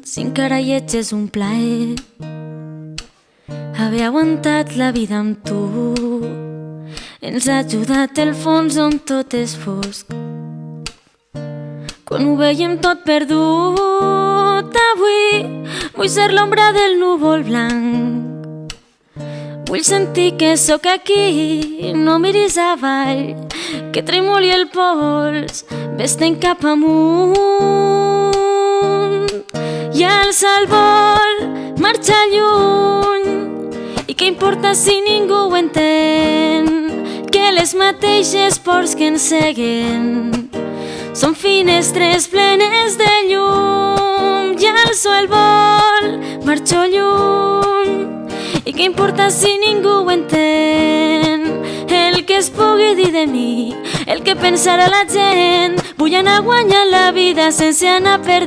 si encara hi ets és un plaer haver aguantat la vida amb tu. Ens ha ajudat el fons on tot és fosc, quan ho veiem tot perdut. Avui vull ser l'ombra del núvol blanc, vull sentir que sóc aquí. No miris avall, que tremoli el pols, vés-te'n cap amunt i alça el vol, marxa lluny. I què importa si ningú ho entén, que les mateixes pors que ens ceguen són finestres plenes de llum. I alço el vol, marxo lluny. I què importa si ningú ho entén, el que es pugui dir de mi, el que pensarà la gent. Vull anar guanyant la vida sense anar perdent.